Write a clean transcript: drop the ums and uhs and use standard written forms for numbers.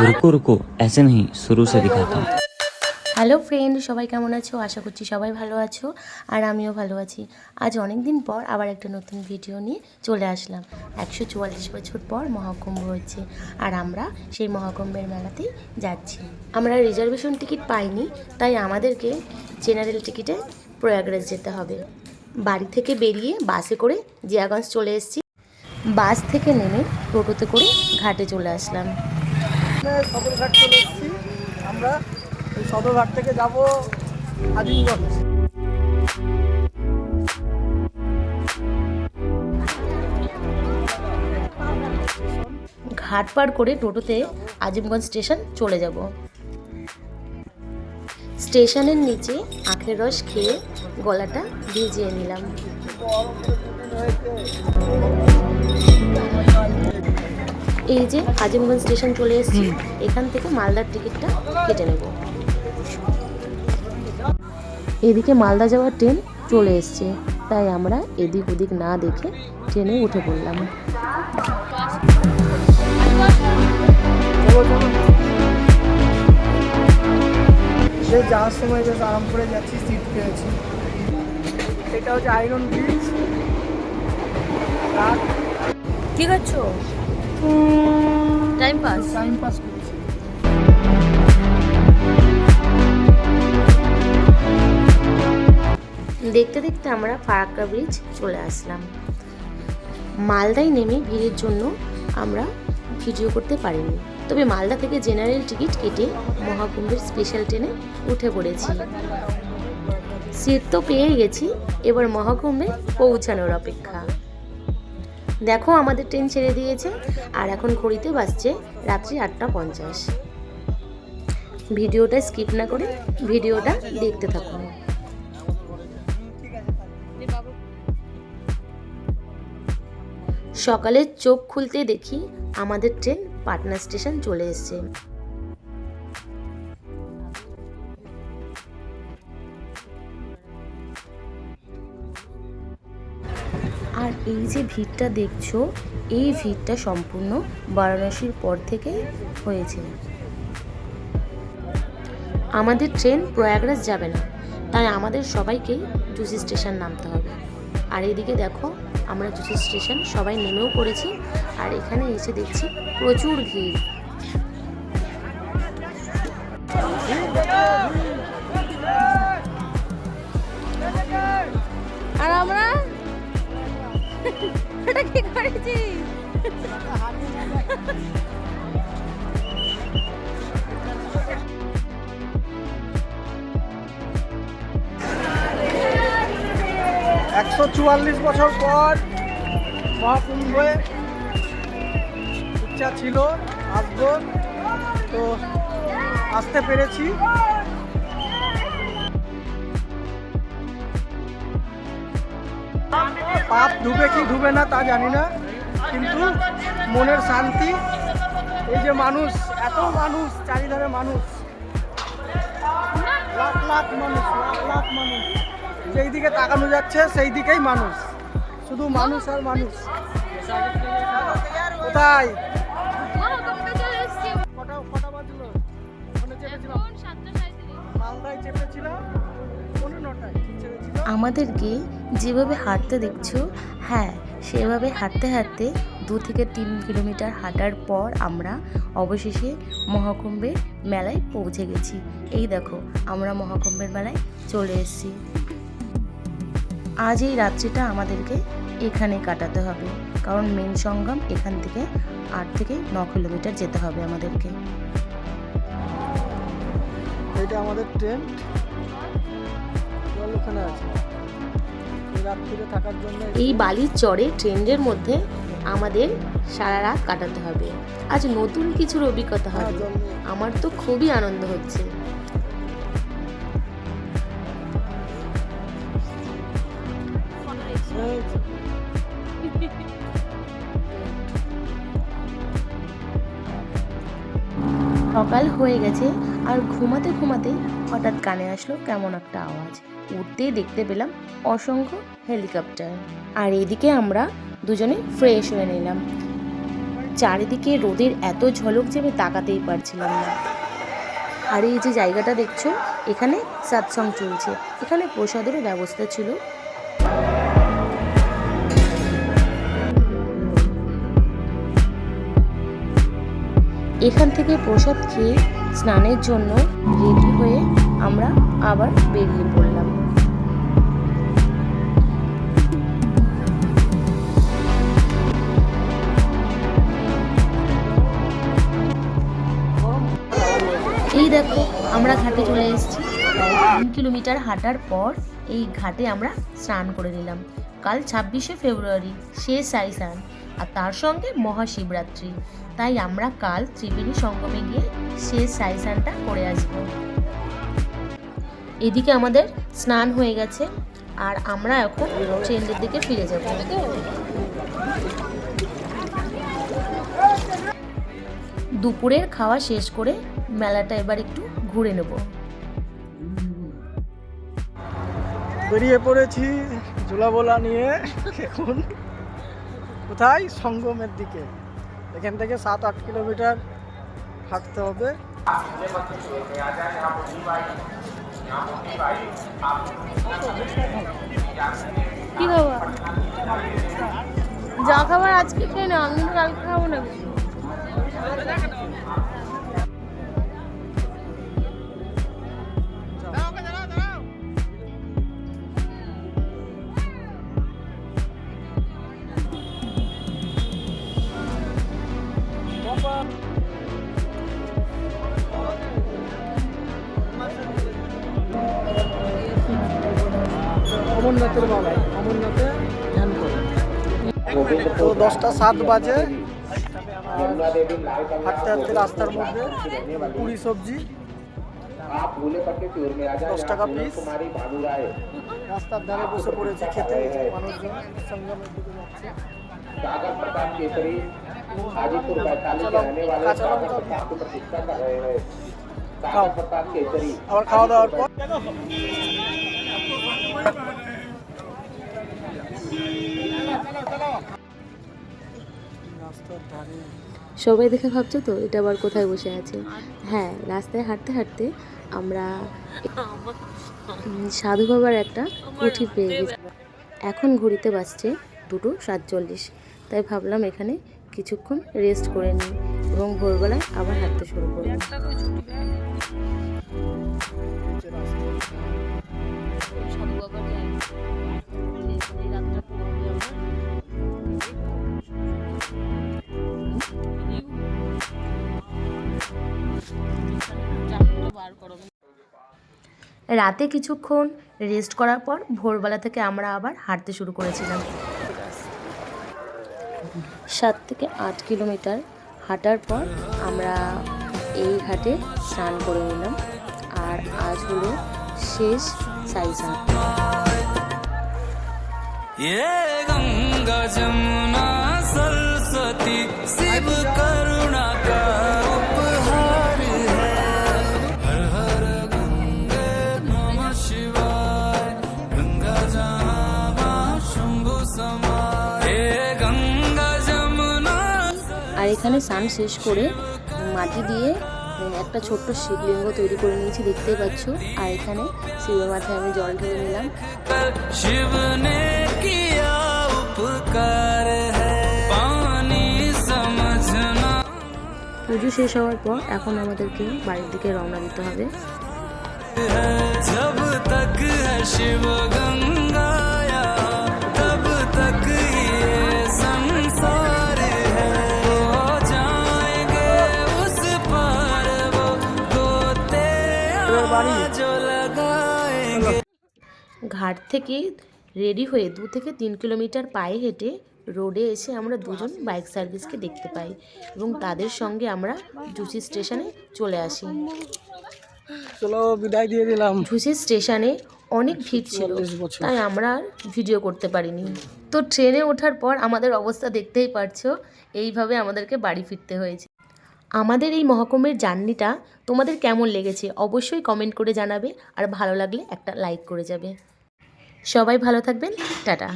रुको रुको ऐसे नहीं शुरू से दिखाता हूँ। হ্যালো ফ্রেন্ড, সবাই কেমন আছো? আশা করছি সবাই ভালো আছো, আর আমিও ভালো আছি। আজ অনেক দিন পর আবার একটা নতুন ভিডিও নিয়ে চলে আসলাম। 144 বছর পর মহাকুম্ভ হচ্ছে, আর আমরা সেই মহাকুম্ভের মেলাতেই যাচ্ছি। আমরা রিজার্ভেশন টিকিট পাইনি, তাই আমাদেরকে জেনারেল টিকিটে প্রয়াগরাজ যেতে হবে। বাড়ি থেকে বেরিয়ে বাসে করে জিয়াগঞ্জ চলে এসেছি। বাস থেকে নেমে টোটোতে করে ঘাটে চলে আসলাম। সদরঘাট চলে এসেছি আমরা। এই সদরঘাট থেকে যাব আজিমগঞ্জ। ঘাট পার করে টোটোতে আজিমগঞ্জ স্টেশন চলে যাব। স্টেশনের নিচে আখের রস খেয়ে গলাটা ভিজিয়ে নিলাম। এই যে আজিমগঞ্জ স্টেশন চলে এসেছি, এখান থেকে মালদার টিকিটটা কেটে নেব। এদিকে মালদা যাওয়ার ট্রেন চলে এসছে, তাই আমরা এদিক ওদিক না দেখে ট্রেনে উঠে পড়লাম। সে যাওয়ার সময় বেশ আরাম করে যাচ্ছি, সিট পেয়েছি। এটা হচ্ছে আয়রন ব্রিজ। কি করছো? টাইম পাস করছি। দেখতে দেখতে আমরা ফারাক্কা ব্রিজ চলে আসলাম। মালদায় নেমে ভিড়ের জন্য আমরা ভিডিও করতে পারিনি, তবে মালদা থেকে জেনারেল টিকিট কেটে মহাকুম্ভের স্পেশাল ট্রেনে উঠে পড়েছি। সিট তো পেয়ে গেছি, এবার মহাকুম্ভে পৌঁছানোর অপেক্ষা। দেখো আমাদের ট্রেন ছেড়ে দিয়েছে, আর এখন ঘড়িতে বাজছে রাত্রি 8:50। ভিডিওটা স্কিপ না করে ভিডিওটা দেখতে থাকুন। সকালে চোখ খুলতে দেখি আমাদের ট্রেন পাটনা স্টেশন চলে এসেছে। আর এই যে ভিড়টা দেখছো, এই ভিড়টা সম্পূর্ণ বারাণসীর পর থেকে হয়েছে। আমাদের ট্রেন প্রয়াগরাজ যাবে না, তাই আমাদের সবাইকেই জুসি স্টেশন নামতে হবে। আর এদিকে দেখো আমরা জুসি স্টেশন সবাই নেমেও পড়েছি, আর এখানে এসে দেখছি প্রচুর ভিড়। আর আমরা এটা কি করেছি? 144 বছর পর মহাকুম্ভে ইচ্ছা ছিল আসবো, তো আসতে পেরেছি। পাপ ডুবে কি ডুবে না তা জানি না, কিন্তু মনের শান্তি। এই যে মানুষ, এত মানুষ, চারিধারে মানুষ, লাখ লাখ মানুষ, লাখ লাখ মানুষ, যেই দিকে তাকানো যাচ্ছে সেই দিকেই মানুষ, শুধু মানুষ আর মানুষ। কোথায় কটা বাজলো? ওখানে চেপেছিলাম, মালদায় চেপেছিলাম, 9টায় ছেড়েছিলাম। আমাদেরকে যেভাবে হাঁটতে দেখছো, হ্যাঁ সেভাবে হাঁটতে হাঁটতে 2 থেকে 3 কিলোমিটার হাঁটার পর আমরা অবশেষে মহাকুম্ভের মেলায় পৌঁছে গেছি। এই দেখো আমরা মহাকুম্ভের মেলায় চলে এসেছি। আজ এই রাত্রিটা আমাদেরকে এখানে কাটাতে হবে, কারণ মেন সঙ্গম এখান থেকে 8 থেকে 9 কিলোমিটার যেতে হবে আমাদেরকে। এটা আমাদের ট্রেন, ওখানে আছে রাত্রিরে থাকার জন্য। এই বালির চরে ট্রেনের মধ্যে আমাদের সারা রাত কাটাতে হবে। আজ নতুন কিছুর অভিজ্ঞতা হবে, আমার তো খুবই আনন্দ হচ্ছে। সকাল হয়ে গেছে, আর ঘুমাতে ঘুমাতে হঠাৎ কানে আসলো কেমন একটা আওয়াজ। উঠতেই দেখতে পেলাম অসংখ্য হেলিকপ্টার। আর এদিকে আমরা দুজনে ফ্রেশ হয়ে নিলাম। চারিদিকে রোদের এত ঝলক যে আমি তাকাতেই পারছিলাম না। আর এই যে জায়গাটা দেখছো, এখানে সৎসং চলছে, এখানে প্রসাদেরও ব্যবস্থা ছিল। এখান থেকে প্রসাদ খেয়ে স্নানের জন্য রেডি হয়ে আমরা আবার বেরিয়ে পড়লাম। এই দেখো আমরা ঘাটে চলে এসেছি। 3 কিলোমিটার হাঁটার পর এই ঘাটে আমরা স্নান করে নিলাম। কাল 26শে ফেব্রুয়ারি শেষ সাই স্নান, আর তার সঙ্গে মহাশিবরাত্রি, তাই আমরা কাল ত্রিবেণী সঙ্গমে গিয়ে শেষ সাই স্নানটা করে আসব। এদিকে আমাদের স্নান হয়ে গেছে আর আমরা এখন ট্রেনের দিকে ফিরে যাব। দুপুরের খাওয়া শেষ করে মেলাটা এবার একটু ঘুরে নেব। বেরিয়ে পড়েছি ঝুলাবোলা নিয়ে। এখন কোথায়? সঙ্গমের দিকে। এখান থেকে 7-8 কিলোমিটার হাঁটতে হবে। কি খাবার? যা খাবার আজকে খেয়ে না, আমি কিন্তু কালকে খাবো না। অমরনাথের বাবা, অমরনাথে ধ্যান করে। তো 10টা 7 বাজে। হাঁটতে হাঁটতে রাস্তার মধ্যে পুরি সবজি 10 টাকা পিস। রাস্তার ধারে বসে পড়েছি খেতে। মানুষজন সঙ্গমের দিকে যাচ্ছে। কাঁচা লঙ্কা খাও। আবার খাওয়া দাওয়ার পর সবাই দেখে ভাবছো তো এটা আবার কোথায় বসে আছে? হ্যাঁ, রাস্তায় হাঁটতে হাঁটতে আমরা সাধু বাবার একটা কুঠি পেয়ে গেছি। এখন ঘড়িতে বাজছে 2:47, তাই ভাবলাম এখানে কিছুক্ষণ রেস্ট করে নিই এবং ভোরবেলায় আবার হাঁটতে শুরু করব। রাতে কিছুক্ষণ রেস্ট করার পর ভোরবেলা থেকে আমরা আবার হাঁটতে শুরু করেছিলাম। 7 থেকে 8 কিলোমিটার হাঁটার পর আমরা এই ঘাটে স্নান করে নিলাম। আর আজ হলো শেষ সাই স্নান। गंगा जमुना सरस्वती शिव करुणा का उपहार है। हर हर गंगे नमः शिवाय। गंगा जहाँ शंभु समाय। हे गंगा जमुना। আর এখানে স্নান শেষ করে মাটি দিয়ে একটা ছোট্ট শিবলিঙ্গ তৈরি করে নিয়েছি, দেখতেই পাচ্ছ। আর এখানে শিবের মাথায় আমি জল ঢেলে নিলাম। शिव ने किया उपकार है पानी समझना। পুজো শেষ হওয়ার পর এখন আমাদেরকে বাড়ির দিকে রওনা দিতে হবে। जब तक है शिव गंगाया तब तक ये संसार है। हो जाएंगे उस पार वो गोते जो लगाएंगे। ঘাট থেকে রেডি হয়ে 2 থেকে 3 কিলোমিটার পায়ে হেঁটে রোডে এসে আমরা দুজন বাইক সার্ভিসকে দেখতে পাই এবং তাদের সঙ্গে আমরা ঝুসি স্টেশনে চলে আসি। চলো বিদায় দিয়ে দিলাম। ঝুসি স্টেশনে অনেক ভিড় ছিল, 40 বছর। তাই আমরা আর ভিডিও করতে পারিনি। তো ট্রেনে ওঠার পর আমাদের অবস্থা দেখতেই পারছো, এইভাবে আমাদেরকে বাড়ি ফিরতে হয়েছে। আমাদের এই মহাকুম্ভের জার্নিটা তোমাদের কেমন লেগেছে অবশ্যই কমেন্ট করে জানাবে, আর ভালো লাগলে একটা লাইক করে যাবে। সবাই ভালো থাকবেন, টাটা।